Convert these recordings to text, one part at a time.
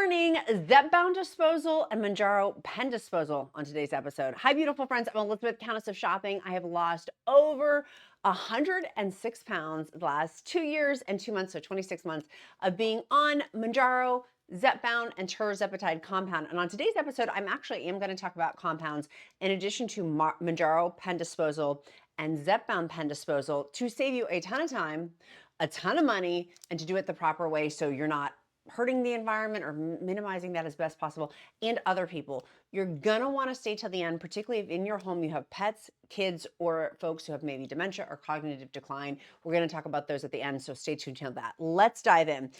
morning, Zepbound disposal and Mounjaro pen disposal on today's episode. Hi, beautiful friends. I'm Elizabeth, Countess of Shopping. I have lost over 106 pounds the last 2 years and 2 months, so 26 months of being on Mounjaro, Zepbound, and tirzepatide compound. And on today's episode, I am going to talk about compounds in addition to Mounjaro pen disposal and Zepbound pen disposal to save you a ton of time, a ton of money, and to do it the proper way so you're not hurting the environment or minimizing that as best possible, and other people. You're gonna wanna stay till the end, particularly if in your home you have pets, kids, or folks who have maybe dementia or cognitive decline. We're gonna talk about those at the end, so stay tuned to that. Let's dive in.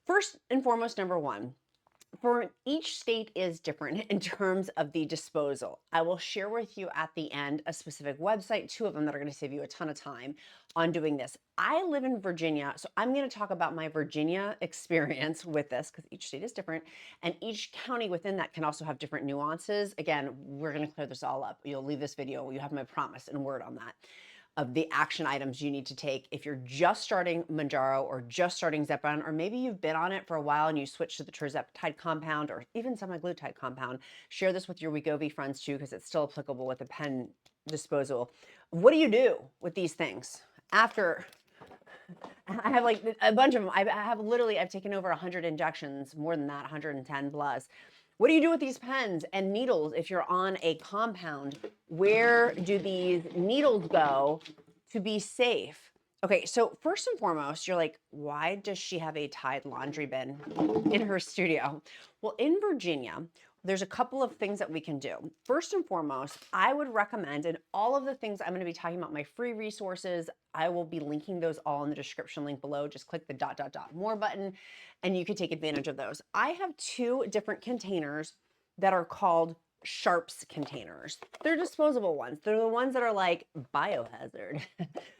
First and foremost, number one, for each state is different in terms of the disposal. I will share with you at the end a specific website, 2 of them that are going to save you a ton of time on doing this. I live in Virginia, so I'm going to talk about my Virginia experience with this because each state is different and each county within that can also have different nuances. Again, we're going to clear this all up. You'll leave this video, you have my promise and word on that, of the action items you need to take if you're just starting Mounjaro or just starting Zepbound, or maybe you've been on it for a while and you switch to the tirzepatide compound or even semaglutide compound. Share this with your WEGOVY friends too, because it's still applicable with the pen disposal. What do you do with these things after? I have like a bunch of them. I've taken over 100 injections, more than that, 110 plus. What do you do with these pens and needles if you're on a compound? Where do these needles go to be safe? Okay, so first and foremost, you're like, why does she have a Tide laundry bin in her studio? Well, in Virginia, there's a couple of things that we can do. First and foremost, I would recommend, and all of the things I'm going to be talking about, my free resources, I will be linking those all in the description link below. Just click the ... more button and you can take advantage of those. I have 2 different containers that are called Sharps containers. They're disposable ones. They're the ones that are like biohazard.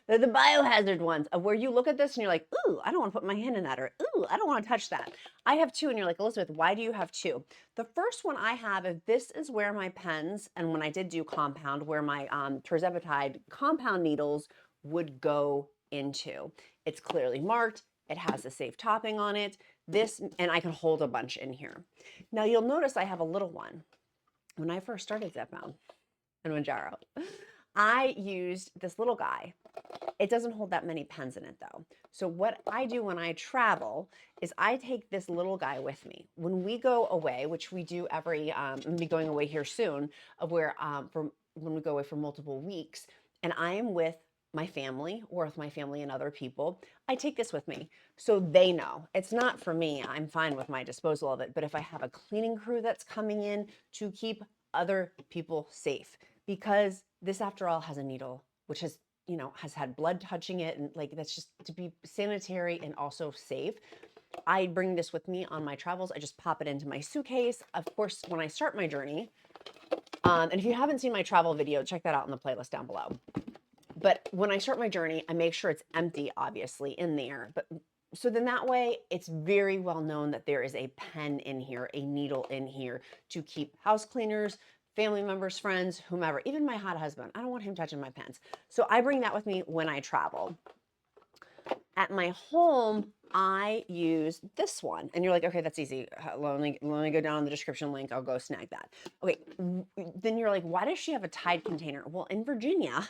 They're the biohazard ones of where you look at this and you're like, ooh, I don't want to put my hand in that, or ooh, I don't want to touch that. I have 2 and you're like, Elizabeth, why do you have 2? The first one I have, if this is where my pens, and when I did do compound, where my tirzepatide compound needles would go into. It's clearly marked. It has a safe topping on it. This, and I can hold a bunch in here. Now you'll notice I have a little one. When I first started Zepbound and Mounjaro, I used this little guy. It doesn't hold that many pens in it though. So what I do when I travel is I take this little guy with me. When we go away, which we do every, I'm gonna be going away here soon, of where, when we go away for multiple weeks, and I am with my family or with my family and other people, I take this with me so they know. It's not for me. I'm fine with my disposal of it. But if I have a cleaning crew that's coming in, to keep other people safe, because this, after all, has a needle, which has, you know, has had blood touching it. And like, that's just to be sanitary and also safe. I bring this with me on my travels. I just pop it into my suitcase. Of course, when I start my journey, and if you haven't seen my travel video, check that out in the playlist down below. But when I start my journey, I make sure it's empty, obviously, in there. But so then that way, it's very well known that there is a pen in here, a needle in here to keep house cleaners, family members, friends, whomever, even my hot husband. I don't want him touching my pens. So I bring that with me when I travel. At my home, I use this one. And you're like, okay, that's easy. Let me go down in the description link. I'll go snag that. Okay, then you're like, why does she have a Tide container? Well, in Virginia,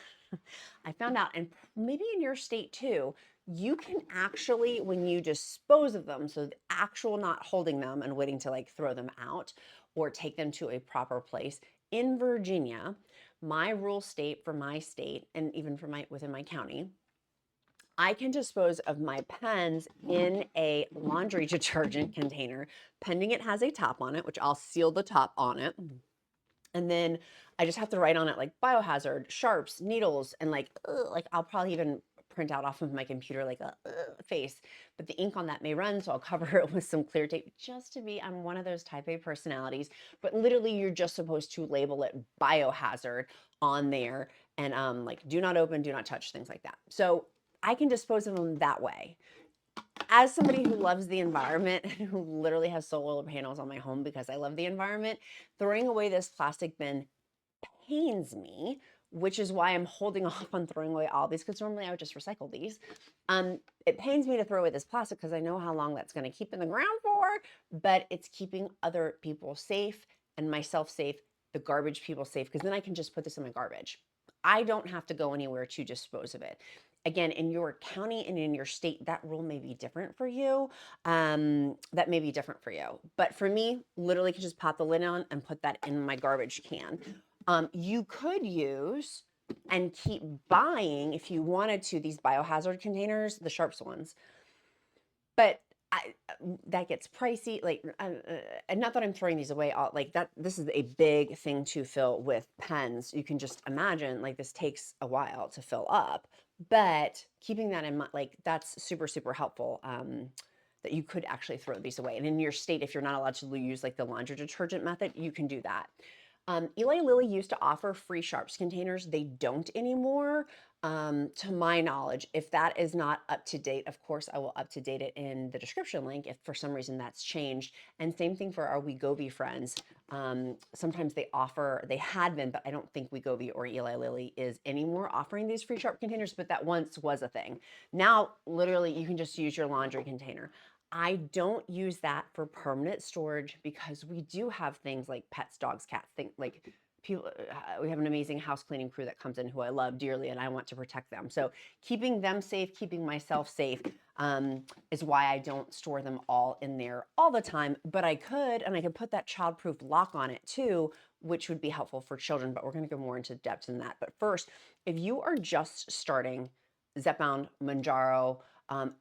I found out, and maybe in your state too, you can actually, when you dispose of them, so the actual not holding them and waiting to like throw them out or take them to a proper place. In Virginia, my rule state for my state, and even for within my county, I can dispose of my pens in a laundry detergent container, pending it has a top on it, which I'll seal the top on it. And then I just have to write on it like biohazard, sharps, needles, and like I'll probably even print out off of my computer like a face, but the ink on that may run, so I'll cover it with some clear tape just to be, I'm one of those type A personalities, but literally you're just supposed to label it biohazard on there and like do not open, do not touch, things like that. So I can dispose of them that way. As somebody who loves the environment and who literally has solar panels on my home because I love the environment, throwing away this plastic bin pains me which is why I'm holding off on throwing away all these, because normally I would just recycle these. It pains me to throw away this plastic because I know how long that's going to keep in the ground for, but it's keeping other people safe and myself safe, the garbage people safe, because then I can just put this in my garbage. I don't have to go anywhere to dispose of it. Again, in your county and in your state, that rule may be different for you. That may be different for you. But for me, literally could just pop the lid on and put that in my garbage can. You could use and keep buying, if you wanted to, these biohazard containers, the sharps ones. But that gets pricey. Like, and not that I'm throwing these away. Like that, this is a big thing to fill with pens. You can just imagine, like, this takes a while to fill up. But keeping that in mind, like, that's super, super helpful. That you could actually throw these away. And in your state, if you're not allowed to use like the laundry detergent method, you can do that. Eli Lilly used to offer free sharps containers. They don't anymore, to my knowledge. If that is not up to date, of course, I will up to date it in the description link if for some reason that's changed. And same thing for our WEGOVY friends. Sometimes they offer, they had been, but I don't think WEGOVY or Eli Lilly is anymore offering these free sharp containers, but that once was a thing. Now, literally, you can just use your laundry container. I don't use that for permanent storage because we do have things like pets, dogs, cats, things like people. We have an amazing house cleaning crew that comes in who I love dearly, and I want to protect them. So keeping them safe, keeping myself safe, is why I don't store them all in there all the time. But I could, and I could put that childproof lock on it too, which would be helpful for children. But we're going to go more into depth than that. But first, if you are just starting Zepbound, Mounjaro,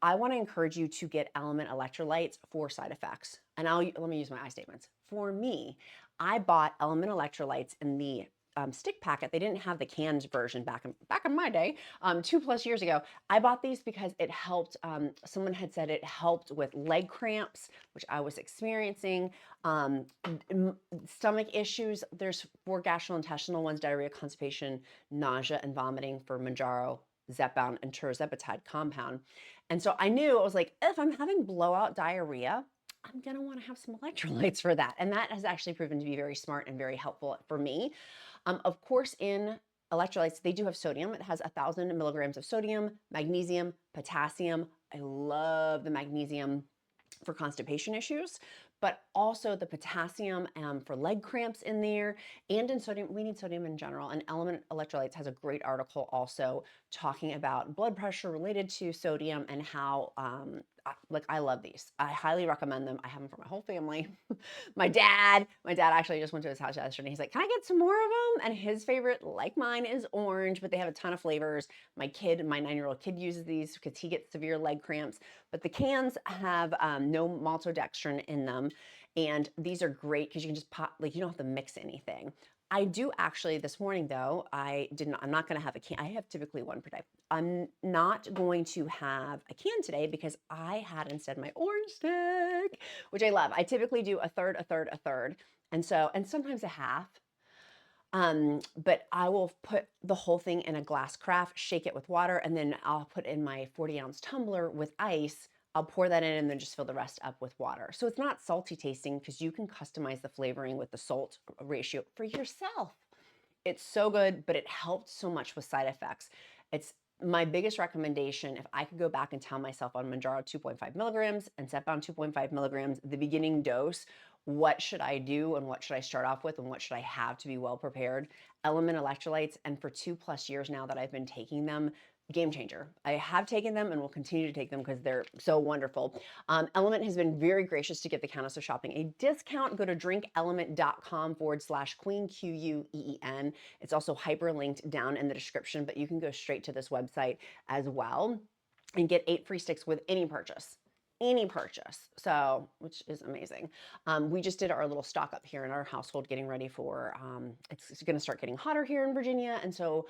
I want to encourage you to get LMNT electrolytes for side effects. And let me use my I statements. For me, I bought LMNT electrolytes in the stick packet. They didn't have the canned version back in my day, 2+ years ago. I bought these because it helped. Someone had said it helped with leg cramps, which I was experiencing. Stomach issues. There's 4 gastrointestinal ones: diarrhea, constipation, nausea, and vomiting for Mounjaro, Zepbound, and tirzepatide compound. And so I knew, I was like, if I'm having blowout diarrhea, I'm going to want to have some electrolytes for that. And that has actually proven to be very smart and very helpful for me. Of course, in electrolytes, they do have sodium. It has 1,000 milligrams of sodium, magnesium, potassium. I love the magnesium for constipation issues, but also the potassium for leg cramps in there, and in sodium. We need sodium in general. And LMNT electrolytes has a great article also talking about blood pressure related to sodium and how, I love these. I highly recommend them. I have them for my whole family. my dad actually just went to his house yesterday. He's like, can I get some more of them? And his favorite, like mine, is orange, but they have a ton of flavors. My 9-year-old kid uses these because he gets severe leg cramps. But the cans have no maltodextrin in them. And these are great because you can just pop, like, you don't have to mix anything. I do actually, this morning though, I'm not going to have a can. I have typically one per day. I'm not going to have a can today because I had instead my orange stick, which I love. I typically do a third, a third, a third. And sometimes a half. But I will put the whole thing in a glass carafe, shake it with water, and then I'll put in my 40-ounce tumbler with ice. I'll pour that in and then just fill the rest up with water. So it's not salty tasting because you can customize the flavoring with the salt ratio for yourself. It's so good, but it helped so much with side effects. It's my biggest recommendation. If I could go back and tell myself on Mounjaro 2.5 milligrams and Zepbound 2.5 milligrams, the beginning dose, what should I do and what should I start off with and what should I have to be well prepared? LMNT electrolytes, and for 2+ years now that I've been taking them, game changer. I have taken them and will continue to take them because they're so wonderful. LMNT has been very gracious to give the Countess of Shopping a discount. Go to drinklmnt.com/queen, QUEEN. It's also hyperlinked down in the description, but you can go straight to this website as well and get 8 free sticks with any purchase. So, which is amazing. We just did our little stock up here in our household, getting ready for, it's going to start getting hotter here in Virginia. And so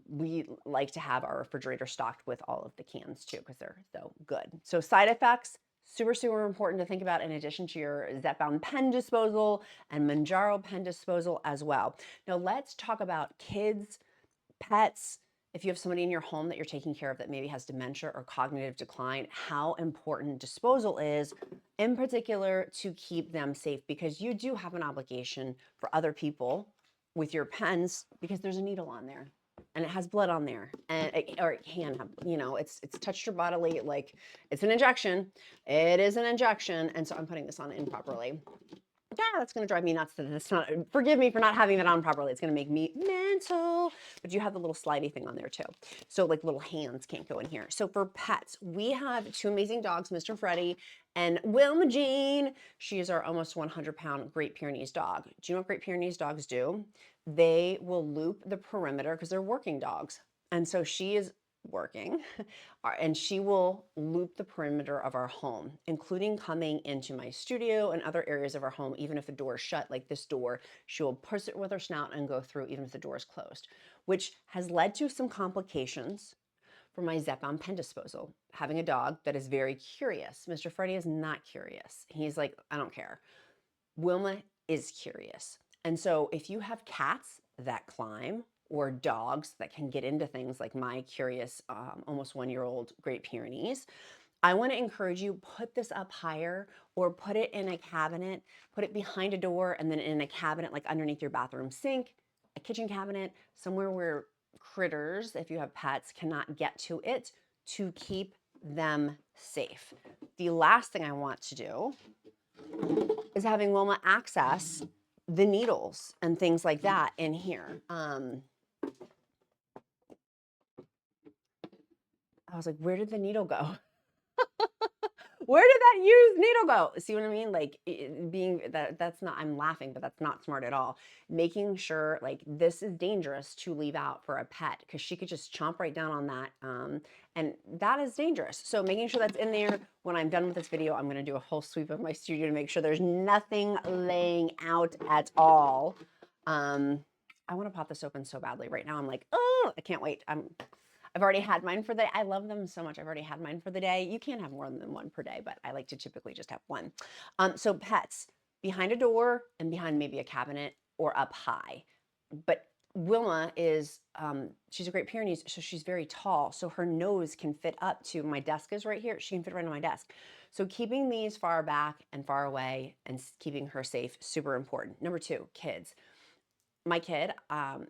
we like to have our refrigerator stocked with all of the cans too, because they're so good. So side effects, super, super important to think about in addition to your Zepbound pen disposal and Mounjaro pen disposal as well. Now let's talk about kids, pets. If you have somebody in your home that you're taking care of that maybe has dementia or cognitive decline, how important disposal is, in particular to keep them safe, because you do have an obligation for other people with your pens because there's a needle on there and it has blood on there, and or it can have, you know, it's touched your bodily, like it's an injection. It is an injection, and so I'm putting this on improperly. Yeah, that's going to drive me nuts. That it's not. Forgive me for not having that on properly. It's going to make me mental. But you have the little slidey thing on there too. So like little hands can't go in here. So for pets, we have two amazing dogs, Mr. Freddie and Wilma Jean. She is our almost 100-pound Great Pyrenees dog. Do you know what Great Pyrenees dogs do? They will loop the perimeter because they're working dogs. And so she is working and she will loop the perimeter of our home, including coming into my studio and other areas of our home. Even if the door is shut, like this door, she will push it with her snout and go through even if the door is closed, which has led to some complications for my Zepbound pen disposal. Having a dog that is very curious. Mr. Freddie is not curious. He's like, I don't care. Wilma is curious. And so if you have cats that climb or dogs that can get into things like my curious almost 1-year-old Great Pyrenees, I want to encourage you, put this up higher or put it in a cabinet, put it behind a door and then in a cabinet like underneath your bathroom sink, a kitchen cabinet, somewhere where critters, if you have pets, cannot get to it, to keep them safe. The last thing I want to do is having Wilma access the needles and things like that in here. I was like, where did the needle go? Where did that used needle go? See what I mean? Like being that's not, I'm laughing, but that's not smart at all. Making sure like this is dangerous to leave out for a pet because she could just chomp right down on that. And that is dangerous. So making sure that's in there. When I'm done with this video, I'm going to do a whole sweep of my studio to make sure there's nothing laying out at all. I want to pop this open so badly right now. I'm like, oh, I can't wait. I've already had mine for the day. I love them so much. I've already had mine for the day. You can't have more than one per day, but I like to typically just have one. So pets, behind a door and behind maybe a cabinet or up high. But Wilma is, she's a Great Pyrenees, so she's very tall. So her nose can fit up to, my desk is right here. She can fit right on my desk. So keeping these far back and far away and keeping her safe, super important. Number 2, kids. My kid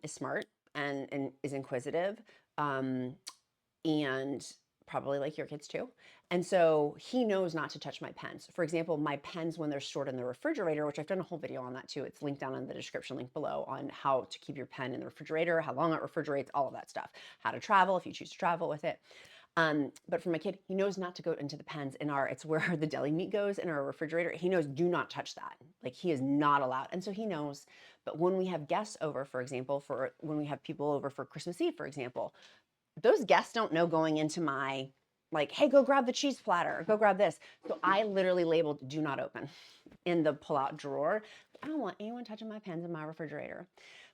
is smart and is inquisitive. And probably like your kids too. And so he knows not to touch my pens. For example, my pens when they're stored in the refrigerator, which I've done a whole video on that too. It's linked down in the description link below on how to keep your pen in the refrigerator, how long it refrigerates, all of that stuff, how to travel if you choose to travel with it. But for my kid, he knows not to go into the pens in our, it's where the deli meat goes in our refrigerator. He knows, do not touch that. Like he is not allowed. And so he knows, but when we have guests over, for example, for when we have people over for Christmas Eve, for example, those guests don't know going into my, like, hey, go grab the cheese platter, or go grab this. So I literally labeled do not open in the pull-out drawer. I don't want anyone touching my pens in my refrigerator.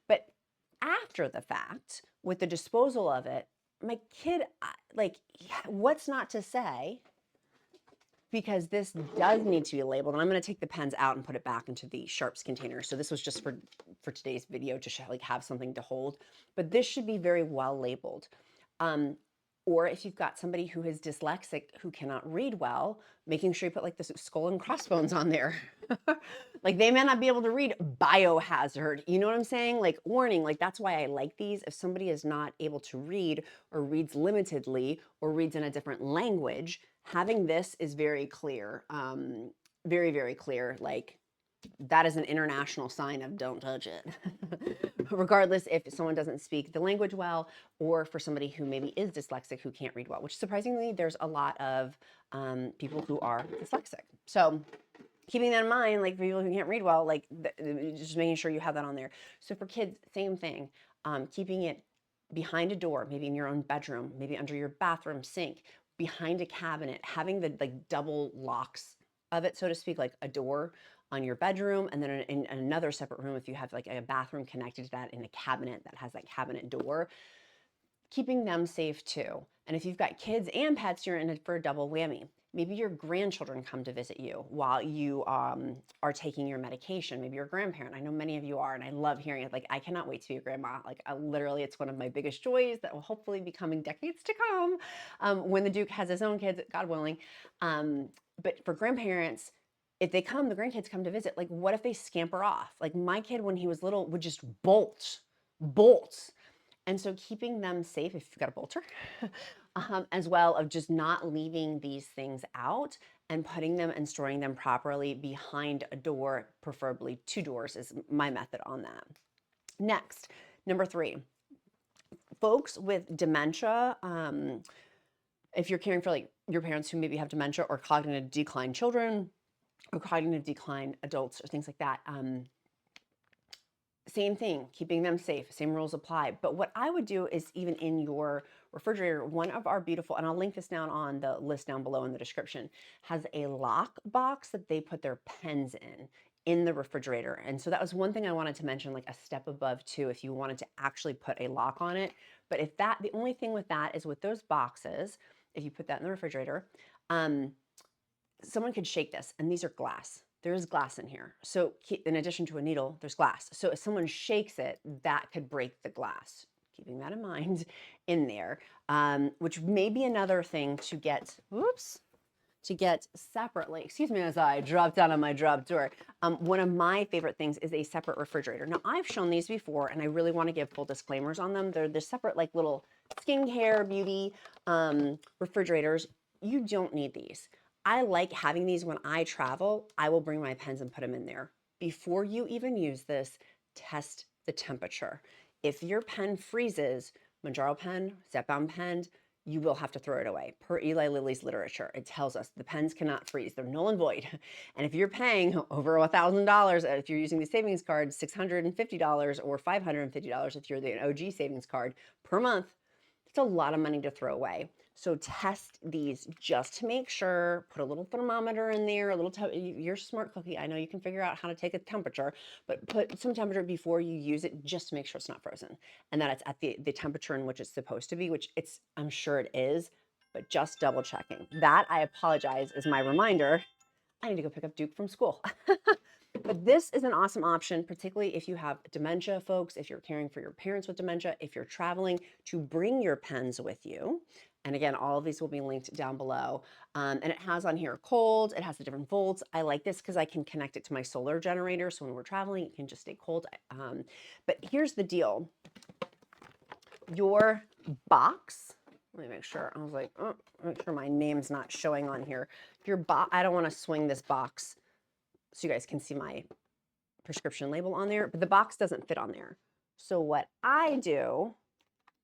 But after the fact, with the disposal of it, my kid, like, what's not to say? Because this does need to be labeled, and I'm going to take the pens out and put it back into the sharps container. So this was just for today's video to show, like, have something to hold. But this should be very well labeled. Or if you've got somebody who is dyslexic who cannot read well, making sure you put like the skull and crossbones on there. Like they may not be able to read biohazard. You know what I'm saying? Like warning, like that's why I like these. If somebody is not able to read or reads limitedly or reads in a different language, having this is very clear. Very, very clear. Like that is an international sign of don't touch it. Regardless if someone doesn't speak the language well, or for somebody who maybe is dyslexic who can't read well, which surprisingly there's a lot of people who are dyslexic. So keeping that in mind, like for people who can't read well, like just making sure you have that on there. So for kids, same thing, keeping it behind a door, maybe in your own bedroom, maybe under your bathroom sink, behind a cabinet, having the like double locks of it, so to speak, like a door on your bedroom, and then in another separate room if you have like a bathroom connected to that in a cabinet that has that cabinet door, keeping them safe too. And if you've got kids and pets, you're in it for a double whammy. Maybe your grandchildren come to visit you while you are taking your medication. Maybe you're a grandparent. I know many of you are, and I love hearing it. Like, I cannot wait to be a grandma. Like, literally, it's one of my biggest joys that will hopefully be coming decades to come when the Duke has his own kids, God willing. But for grandparents, if they come, the grandkids come to visit, like what if they scamper off? Like my kid, when he was little, would just bolt. And so keeping them safe, if you've got a bolter, as well of just not leaving these things out and putting them and storing them properly behind a door, preferably 2 doors is my method on that. Next, number 3, folks with dementia, if you're caring for like your parents who maybe have dementia or cognitive decline children or cognitive decline adults or things like that, same thing, keeping them safe, same rules apply. But what I would do is even in your refrigerator, one of our beautiful, and I'll link this down on the list down below in the description, has a lock box that they put their pens in the refrigerator. And so that was one thing I wanted to mention, like a step above too, if you wanted to actually put a lock on it. But if that, the only thing with that is with those boxes, if you put that in the refrigerator, someone could shake this, and these are glass. There is glass in here. So in addition to a needle, there's glass. So if someone shakes it, that could break the glass. Keeping that in mind in there, which may be another thing to get, to get separately. Excuse me as I drop down on my drop door. One of my favorite things is a separate refrigerator. Now I've shown these before and I really want to give full disclaimers on them. They're separate like little skincare, beauty refrigerators. You don't need these. I like having these when I travel. I will bring my pens and put them in there. Before you even use this, test the temperature. If your pen freezes, Mounjaro pen, Zepbound pen, you will have to throw it away. Per Eli Lilly's literature, it tells us the pens cannot freeze. They're null and void. And if you're paying over $1,000, if you're using the savings card, $650 or $550 if you're the OG savings card per month, it's a lot of money to throw away. So test these just to make sure, put a little thermometer in there, a little, you're a smart cookie. I know you can figure out how to take a temperature, but put some temperature before you use it just to make sure it's not frozen and that it's at the temperature in which it's supposed to be, which I'm sure it is, but just double checking. That, I apologize, is my reminder. I need to go pick up Duke from school. But this is an awesome option, particularly if you have dementia, folks, if you're caring for your parents with dementia, if you're traveling, to bring your pens with you. And again, all of these will be linked down below. And it has on here cold, it has the different volts. I like this because I can connect it to my solar generator. So when we're traveling, it can just stay cold. But here's the deal. Your box, let me make sure. I was like, oh, make sure my name's not showing on here. Your box, I don't want to swing this box so you guys can see my prescription label on there, but the box doesn't fit on there. So what I do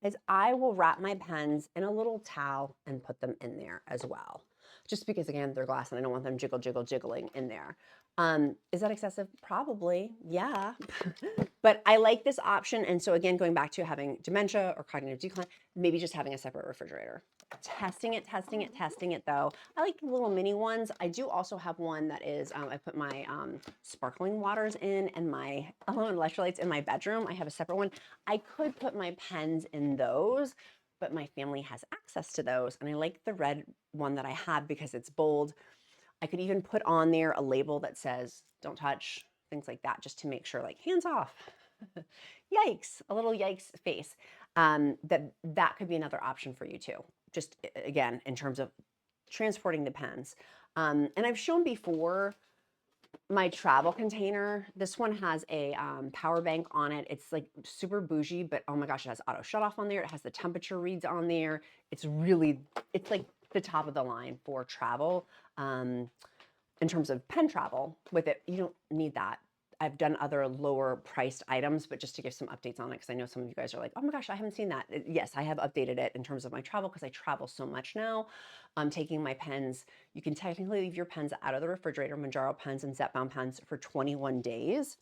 is I will wrap my pens in a little towel and put them in there as well. Just because, again, they're glass and I don't want them jiggling in there. Is that excessive? Probably, yeah. But I like this option. And so again, going back to having dementia or cognitive decline, maybe just having a separate refrigerator. Testing it though. I like the little mini ones. I do also have one that is, I put my sparkling waters in and my electrolytes in my bedroom. I have a separate one. I could put my pens in those, but my family has access to those. And I like the red one that I have because it's bold. I could even put on there a label that says, don't touch, things like that, just to make sure, like, hands off. Yikes, a little yikes face. That could be another option for you too. Just again, in terms of transporting the pens. And I've shown before my travel container. This one has a power bank on it. It's like super bougie, but oh my gosh, it has auto shut off on there. It has the temperature reads on there. It's like the top of the line for travel. In terms of pen travel with it, you don't need that. I've done other lower priced items, but just to give some updates on it, because I know some of you guys are like, oh my gosh, I haven't seen that. Yes, I have updated it in terms of my travel because I travel so much now. Taking my pens, you can technically leave your pens out of the refrigerator, Mounjaro pens and Zepbound pens for 21 days.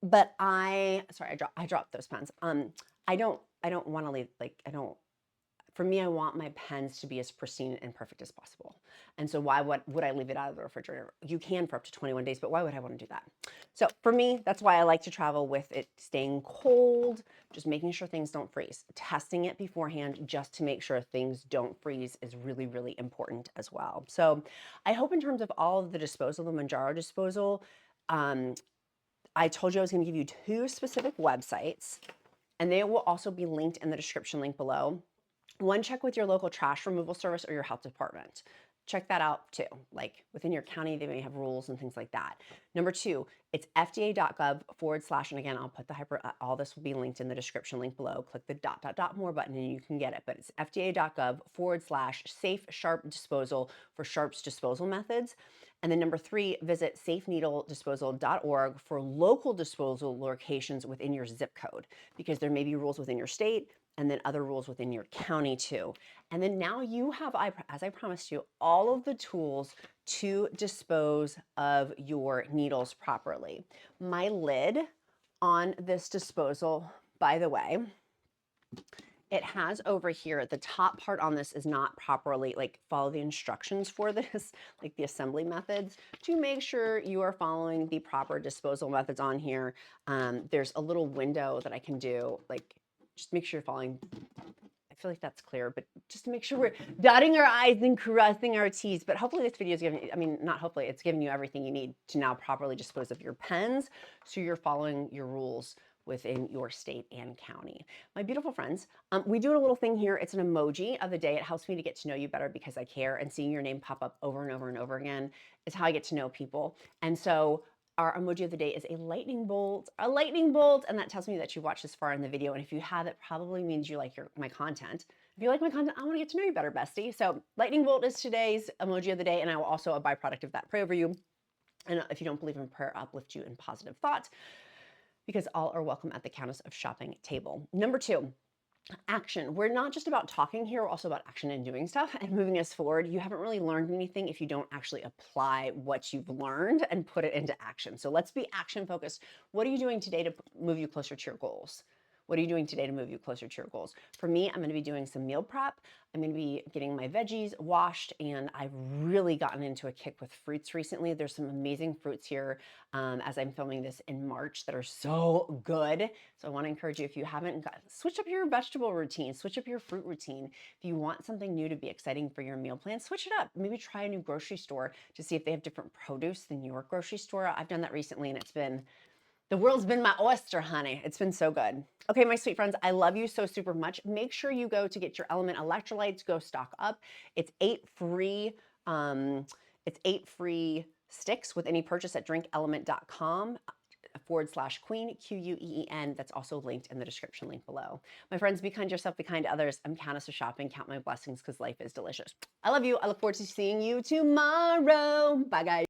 But I dropped those pens. I don't want to leave, for me, I want my pens to be as pristine and perfect as possible. And so why would I leave it out of the refrigerator? You can for up to 21 days, but why would I want to do that? So for me, that's why I like to travel with it staying cold, just making sure things don't freeze. Testing it beforehand just to make sure things don't freeze is really, really important as well. So I hope in terms of all of the disposal, the Mounjaro disposal, I told you I was going to give you 2 specific websites, and they will also be linked in the description link below. One, check with your local trash removal service or your health department. check that out too. Like within your county, they may have rules and things like that. Number 2, it's fda.gov/ and again, I'll put the all this will be linked in the description link below. Click the ... more button and you can get it, but it's fda.gov/ safe sharp disposal for sharps disposal methods. And then number 3, visit safeneedledisposal.org for local disposal locations within your zip code, because there may be rules within your state and then other rules within your county too. And then now you have, as I promised you, all of the tools to dispose of your needles properly. My lid on this disposal, by the way, it has over here, the top part on this is not properly, like, follow the instructions for this, like the assembly methods, to make sure you are following the proper disposal methods on here. There's a little window that I can do, like, just make sure you're following. I feel like that's clear, but just to make sure we're dotting our I's and crossing our T's. But hopefully this video is giving, I mean, not hopefully, it's giving you everything you need to now properly dispose of your pens, so you're following your rules within your state and county. My beautiful friends, we do a little thing here. It's an emoji of the day. It helps me to get to know you better because I care, and seeing your name pop up over and over and over again is how I get to know people. And so our emoji of the day is a lightning bolt, and that tells me that you watched this far in the video. And if you have, it probably means you like my content. If you like my content, I want to get to know you better, bestie. So lightning bolt is today's emoji of the day, and I will also, a byproduct of that, pray over you. And if you don't believe in prayer, uplift you in positive thought, because all are welcome at the Countess of Shopping table. Number 2, action. We're not just about talking here, we're also about action and doing stuff and moving us forward. You haven't really learned anything if you don't actually apply what you've learned and put it into action. So let's be action focused. What are you doing today to move you closer to your goals? What are you doing today to move you closer to your goals? For me, I'm going to be doing some meal prep. I'm going to be getting my veggies washed, and I've really gotten into a kick with fruits recently. There's some amazing fruits here as I'm filming this in March that are so good. So I want to encourage you, if you haven't switch up your vegetable routine, switch up your fruit routine. If you want something new to be exciting for your meal plan, switch it up. Maybe try a new grocery store to see if they have different produce than your grocery store. I've done that recently, and the world's been my oyster, honey. It's been so good. Okay, my sweet friends, I love you so super much. Make sure you go to get your LMNT electrolytes. Go stock up. It's 8 free. It's 8 free sticks with any purchase at drinkelement.com /queen, QUEEN. That's also linked in the description link below. My friends, be kind to yourself, be kind to others. I'm Countess of Shopping. Count my blessings because life is delicious. I love you. I look forward to seeing you tomorrow. Bye, guys.